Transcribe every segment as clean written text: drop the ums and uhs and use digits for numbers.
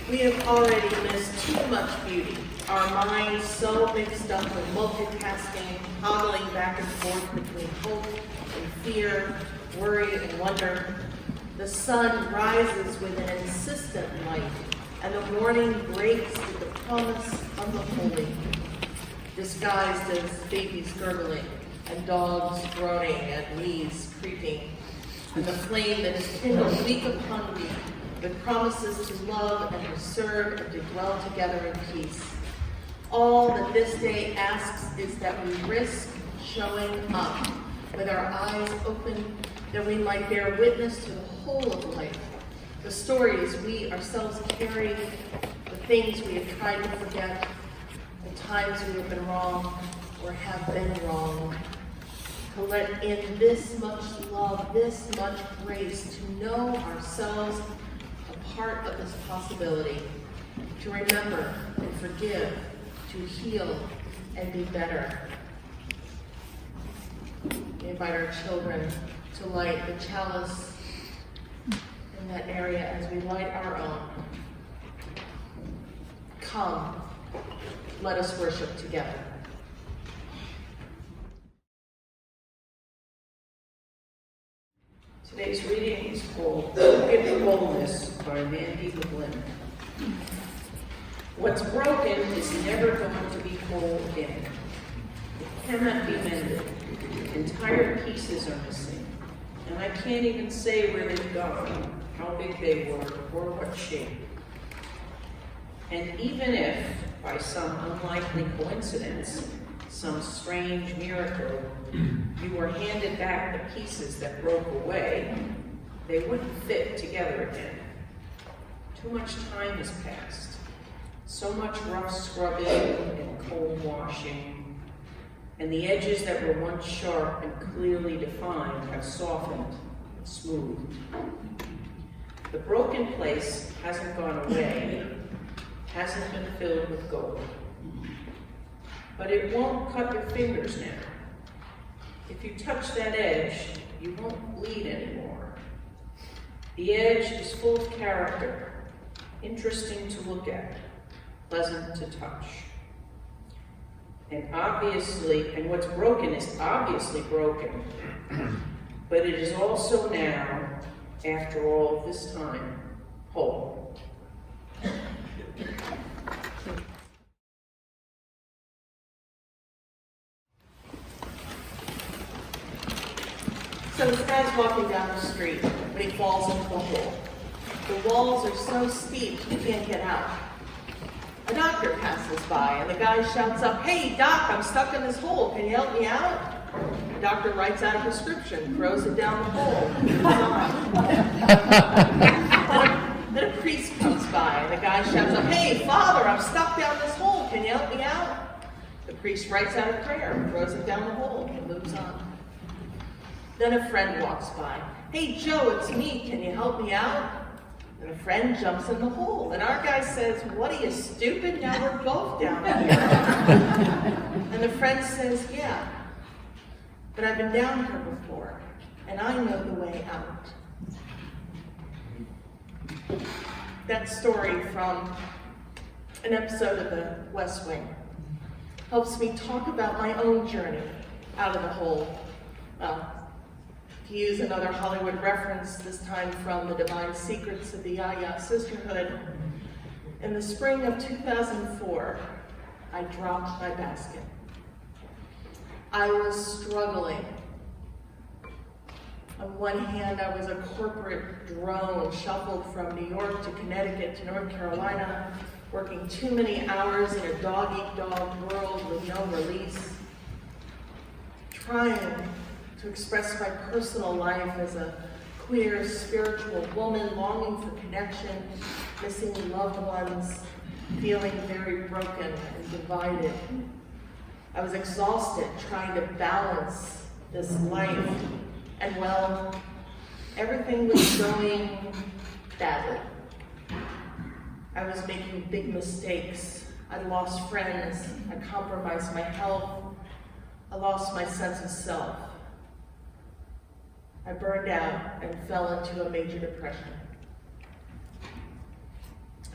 We have already missed too much beauty. Our minds so mixed up with multitasking, toggling back and forth between hope and fear, worry and wonder. The sun rises with an insistent light, and the morning breaks with the promise of the Holey, disguised as babies gurgling and dogs groaning and knees creaking, and the flame that is kindled week upon week with promises to love and to serve and to dwell together in peace. All that this day asks is that we risk showing up with our eyes open, that we might bear witness to the whole of life, the stories we ourselves carry, the things we have tried to forget, the times we have been wrong or have been wrong. To let in this much love, this much grace, to know ourselves a part of this possibility, to remember and forgive, to heal and be better. We invite our children to light the chalice in that area as we light our own. Come, let us worship together. Today's reading is called Wholeness by Mandy McGlynn. What's broken is never going to be whole again. It cannot be mended. Entire pieces are missing, and I can't even say where they've gone, how big they were, or what shape. And even if, by some unlikely coincidence, some strange miracle, you were handed back the pieces that broke away, they wouldn't fit together again. Too much time has passed. So much rough scrubbing and cold washing, and the edges that were once sharp and clearly defined have softened and smoothed. The broken place hasn't gone away, hasn't been filled with gold. But it won't cut your fingers now. If you touch that edge, you won't bleed anymore. The edge is full of character, interesting to look at, pleasant to touch. And what's broken is obviously broken, but it is also now, after all of this time, whole. So this guy's walking down the street when he falls into the hole. The walls are so steep he can't get out. A doctor passes by and the guy shouts up, "Hey doc, I'm stuck in this hole, can you help me out?" The doctor writes out a prescription, throws it down the hole. Then a priest comes by and the guy shouts up, "Hey father, I'm stuck down this hole, can you help me out?" The priest writes out a prayer, throws it down the hole, and moves on. Then a friend walks by. "Hey Joe, it's me, can you help me out?" And a friend jumps in the hole, and our guy says, "What are you, stupid? Now we're both down here." And the friend says, "Yeah, but I've been down here before, and I know the way out." That story from an episode of The West Wing helps me talk about my own journey out of the hole. Well, to use another Hollywood reference, this time from The Divine Secrets of the Yaya Sisterhood, in the spring of 2004, I dropped my basket. I was struggling. On one hand, I was a corporate drone shuffled from New York to Connecticut to North Carolina, working too many hours in a dog-eat-dog world with no release, trying to express my personal life as a queer, spiritual woman longing for connection, missing loved ones, feeling very broken and divided. I was exhausted trying to balance this life, and well, everything was going badly. I was making big mistakes. I lost friends. I compromised my health. I lost my sense of self. I burned out and fell into a major depression.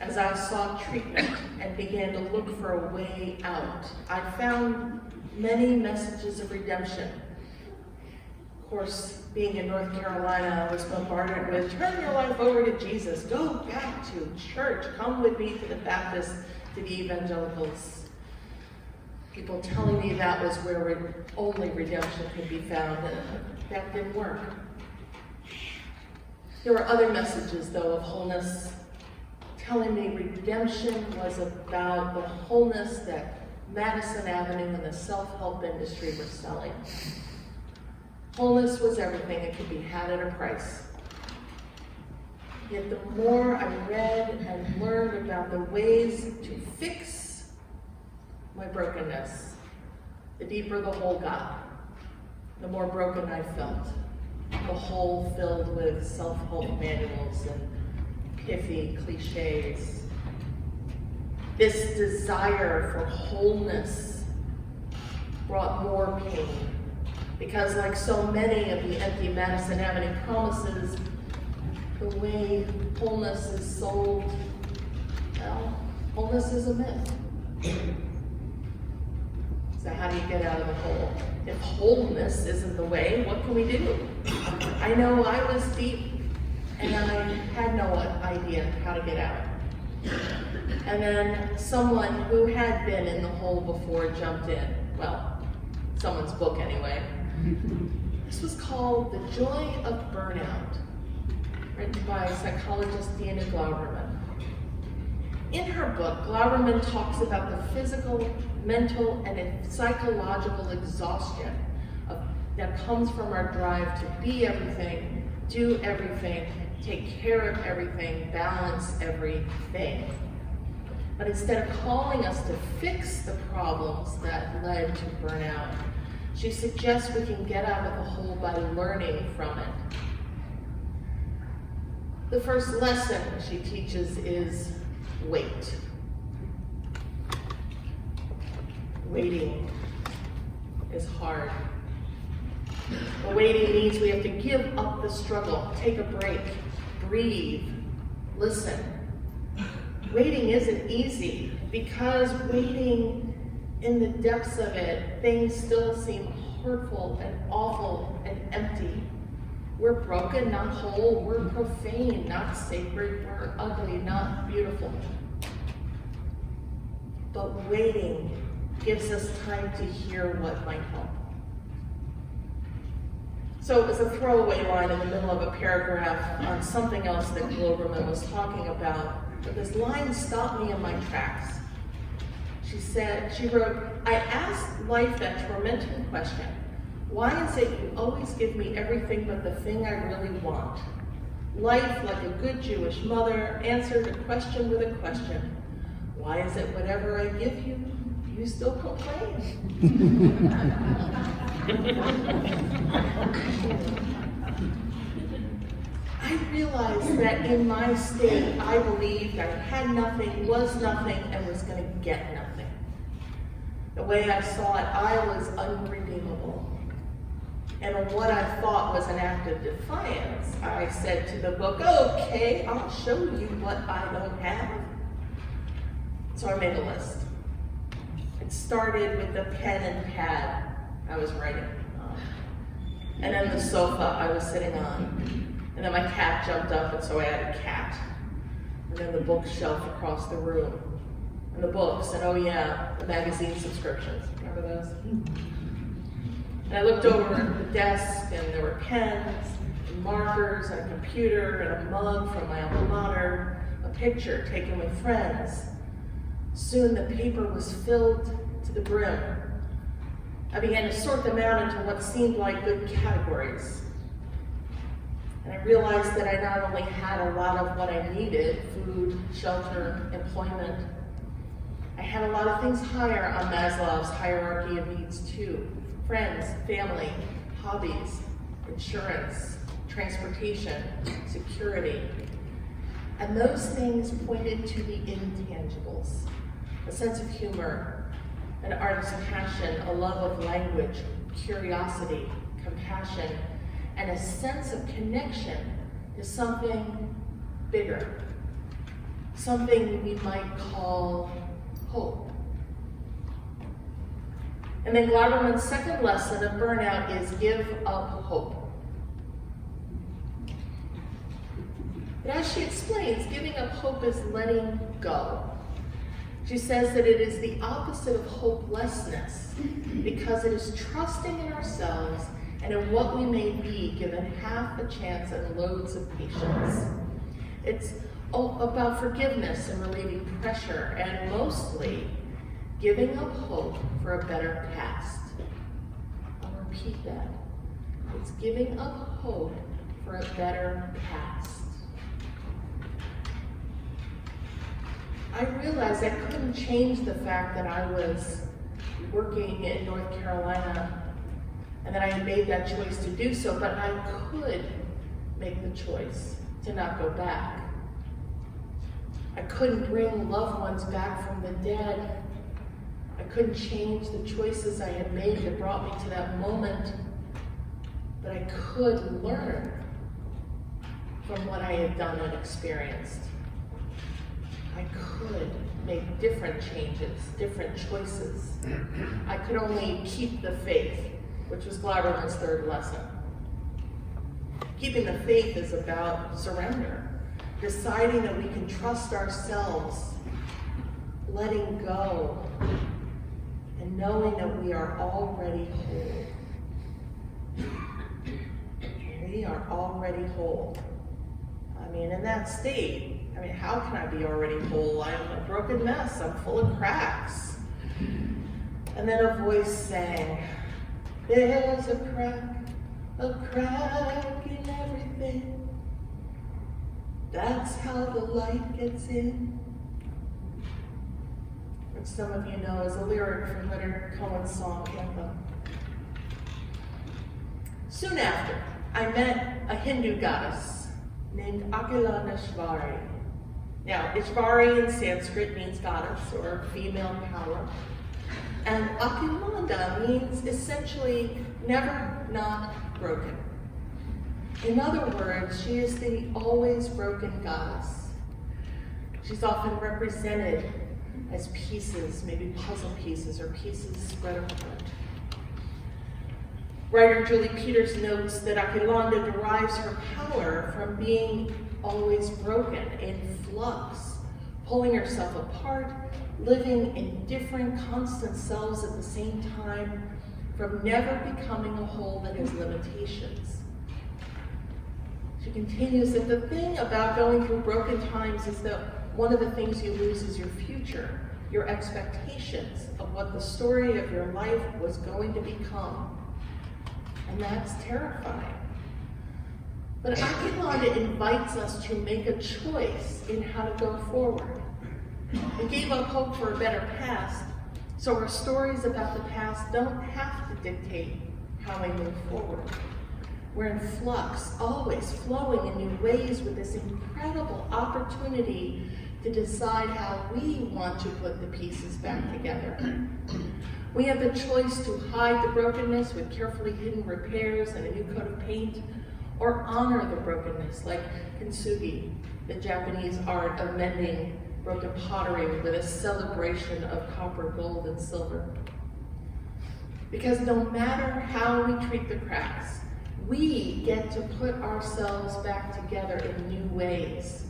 as I sought treatment and began to look for a way out, I found many messages of redemption. Of course, being in North Carolina, I was bombarded with, turn your life over to Jesus, go back to church, come with me to the Baptists, to the evangelicals. People telling me that was where only redemption could be found, and that didn't work. There were other messages, though, of wholeness, telling me redemption was about the wholeness that Madison Avenue and the self-help industry were selling. Wholeness was everything. It could be had at a price. Yet the more I read and learned about the ways to fix my brokenness, the deeper the hole got, the more broken I felt. The hole filled with self-help manuals and pithy cliches. This desire for wholeness brought more pain, because like so many of the empty Madison Avenue promises, the way wholeness is sold, well, wholeness is a myth. So how do you get out of the hole? If wholeness isn't the way, what can we do? I know I was deep and I had no idea how to get out. And then someone who had been in the hole before jumped in. Well, someone's book anyway. This was called The Joy of Burnout, written by psychologist Dina Glauberman. In her book, Glauberman talks about the physical, mental, and psychological exhaustion that comes from our drive to be everything, do everything, take care of everything, balance everything. But instead of calling us to fix the problems that led to burnout, she suggests we can get out of the hole by learning from it. The first lesson she teaches is wait. Waiting is hard. But waiting means we have to give up the struggle, take a break, breathe, listen. Waiting isn't easy because waiting in the depths of it, things still seem hurtful and awful and empty. We're broken, not whole. We're profane, not sacred. We're ugly, not beautiful. But waiting gives us time to hear what might help. So it was a throwaway line in the middle of a paragraph on something else that Glauberman was talking about. But this line stopped me in my tracks. She wrote, I asked life that tormenting question. Why is it you always give me everything but the thing I really want? Life, like a good Jewish mother, answered a question with a question. Why is it whatever I give you, you still complain? I realized that in my state, I believed I had nothing, was nothing, and was going to get nothing. The way I saw it, I was unredeemable. And on what I thought was an act of defiance, I said to the book, okay, I'll show you what I don't have. So I made a list. It started with the pen and pad I was writing on. And then the sofa I was sitting on. And then my cat jumped up, and so I had a cat. And then the bookshelf across the room. And the books, and oh yeah, the magazine subscriptions. Remember those? And I looked over at the desk, and there were pens, and markers, and a computer, and a mug from my alma mater, a picture taken with friends. Soon the paper was filled to the brim. I began to sort them out into what seemed like good categories. And I realized that I not only had a lot of what I needed, food, shelter, employment, I had a lot of things higher on Maslow's hierarchy of needs too. Friends, family, hobbies, insurance, transportation, security. And those things pointed to the intangibles. A sense of humor, an artist's passion, a love of language, curiosity, compassion, and a sense of connection to something bigger. something we might call hope. And then Gleiberman's second lesson of burnout is give up hope. But as she explains, giving up hope is letting go. She says that it is the opposite of hopelessness because it is trusting in ourselves and in what we may be given half a chance and loads of patience. It's about forgiveness and relieving pressure, and mostly giving up hope for a better past. I'll repeat that. It's giving up hope for a better past. I realized I couldn't change the fact that I was working in North Carolina and that I had made that choice to do so, but I could make the choice to not go back. I couldn't bring loved ones back from the dead. I couldn't change the choices I had made that brought me to that moment, but I could learn from what I had done and experienced. I could make different changes, different choices. I could only keep the faith, which was Gleiberman's third lesson. Keeping the faith is about surrender, deciding that we can trust ourselves, letting go, and knowing that we are already whole. We are already whole. I mean, in that state, how can I be already whole? I'm a broken mess. I'm full of cracks. And then a voice sang, there's a crack in everything. That's how the light gets in. Which some of you know is a lyric from Leonard Cohen's song, Anthem. Soon after, I met a Hindu goddess named Ishvari. Now, Ishvari in Sanskrit means goddess or female power. And Akilanda means essentially never not broken. In other words, she is the always broken goddess. She's often represented as pieces, maybe puzzle pieces or pieces spread apart. Writer Julie Peters notes that Akilanda derives her power from being always broken, in flux, pulling herself apart, living in different constant selves at the same time, from never becoming a whole that has limitations. She continues that the thing about going through broken times is that one of the things you lose is your future, your expectations of what the story of your life was going to become. And that's terrifying. But Akilanda invites us to make a choice in how to go forward. We gave up hope for a better past, so our stories about the past don't have to dictate how we move forward. We're in flux, always flowing in new ways with this incredible opportunity to decide how we want to put the pieces back together. We have the choice to hide the brokenness with carefully hidden repairs and a new coat of paint, or honor the brokenness like kintsugi, the Japanese art of mending broken pottery with a celebration of copper, gold, and silver. Because no matter how we treat the cracks, we get to put ourselves back together in new ways.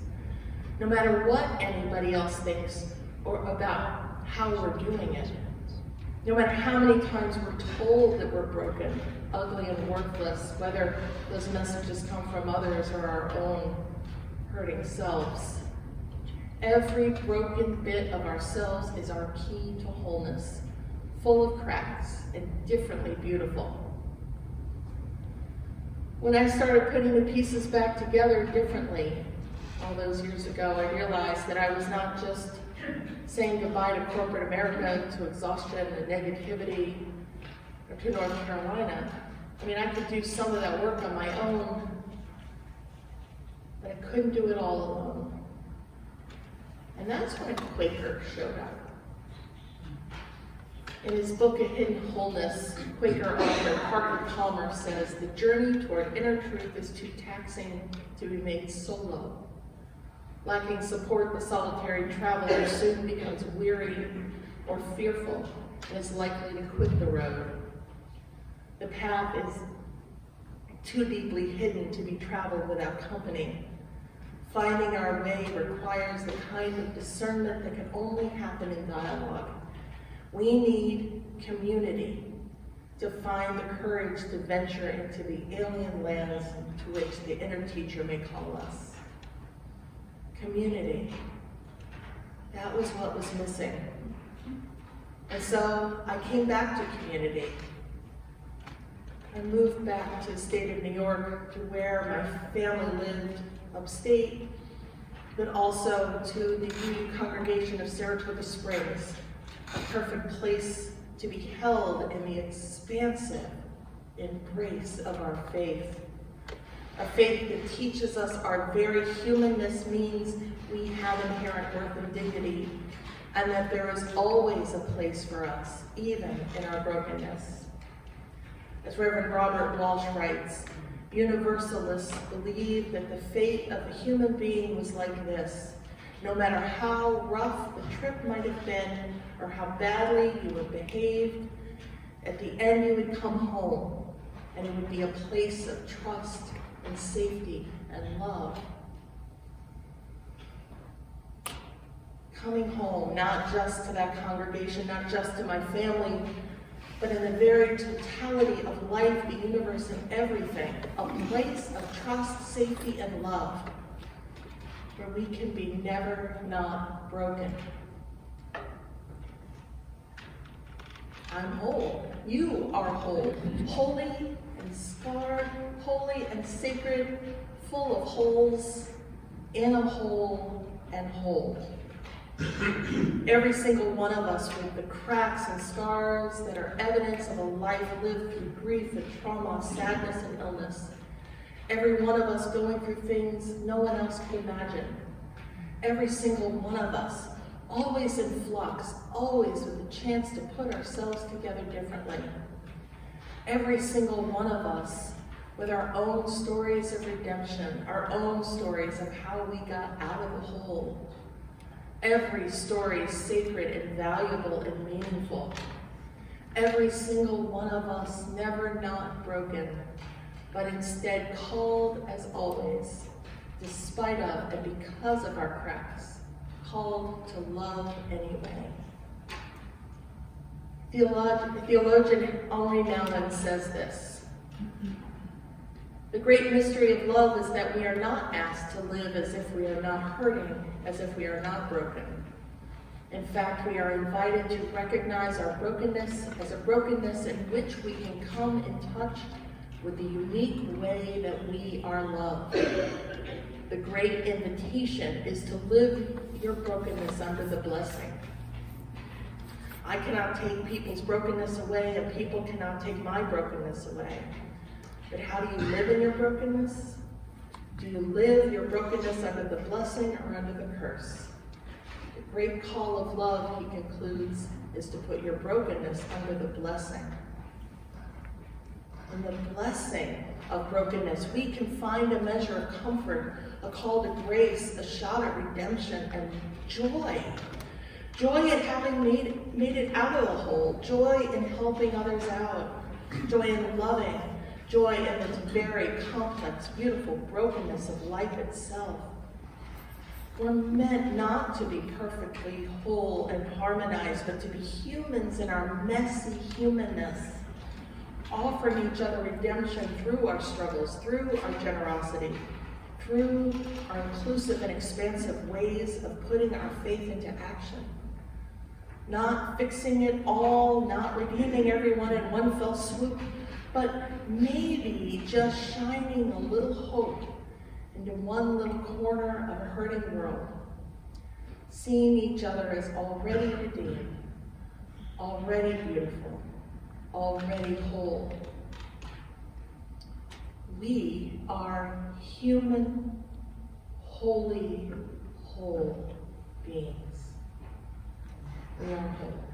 No matter what anybody else thinks or about how we're doing it. No matter how many times we're told that we're broken, ugly, and worthless, whether those messages come from others or our own hurting selves. Every broken bit of ourselves is our key to wholeness, full of cracks and differently beautiful. When I started putting the pieces back together differently all those years ago, I realized that I was not just saying goodbye to corporate America, to exhaustion and negativity, or to North Carolina. I could do some of that work on my own, but I couldn't do it all alone. And that's when a Quaker showed up. In his book, A Hidden Wholeness, Quaker author Parker Palmer says, the journey toward inner truth is too taxing to be made solo. Lacking support, the solitary traveler soon becomes weary or fearful and is likely to quit the road. The path is too deeply hidden to be traveled without company. Finding our way requires the kind of discernment that can only happen in dialogue. We need community to find the courage to venture into the alien lands to which the inner teacher may call us. Community. That was what was missing. And so I came back to community. I moved back to the state of New York, to where my family lived upstate, but also to the CUUC congregation of Saratoga Springs, a perfect place to be held in the expansive embrace of our faith. A faith that teaches us our very humanness means we have inherent worth and dignity, and that there is always a place for us, even in our brokenness. As Reverend Robert Walsh writes, Universalists believe that the fate of the human being was like this. No matter how rough the trip might have been, or how badly you would behave, at the end you would come home, and it would be a place of trust and safety and love. Coming home, not just to that congregation, not just to my family, but in the very totality of life, the universe, and everything, a place of trust, safety, and love, where we can be never not broken. I'm whole. You are whole. Holy and scarred, holy and sacred, full of holes, in a hole, and whole. Every single one of us with the cracks and scars that are evidence of a life lived through grief and trauma, sadness and illness. Every one of us going through things no one else could imagine. Every single one of us always in flux, always with a chance to put ourselves together differently. Every single one of us with our own stories of redemption, our own stories of how we got out of the hole. Every story is sacred and valuable and meaningful. Every single one of us never not broken, but instead called as always, despite of and because of our cracks, called to love anyway. Theologian Henri Nouwen says this: the great mystery of love is that we are not asked to live as if we are not hurting, as if we are not broken. In fact, we are invited to recognize our brokenness as a brokenness in which we can come in touch with the unique way that we are loved. The great invitation is to live your brokenness under the blessing. I cannot take people's brokenness away, and people cannot take my brokenness away. But how do you live in your brokenness? Do you live your brokenness under the blessing or under the curse? The great call of love, he concludes, is to put your brokenness under the blessing. In the blessing of brokenness, we can find a measure of comfort, a call to grace, a shot at redemption, and joy. Joy at having made it out of the hole, joy in helping others out, joy in loving, joy in this very complex, beautiful brokenness of life itself. We're meant not to be perfectly whole and harmonized, but to be humans in our messy humanness, offering each other redemption through our struggles, through our generosity, through our inclusive and expansive ways of putting our faith into action. Not fixing it all, not redeeming everyone in one fell swoop, but maybe just shining a little hope into one little corner of a hurting world. Seeing each other as already redeemed, already beautiful, already whole. We are human, holy, whole beings. We are whole.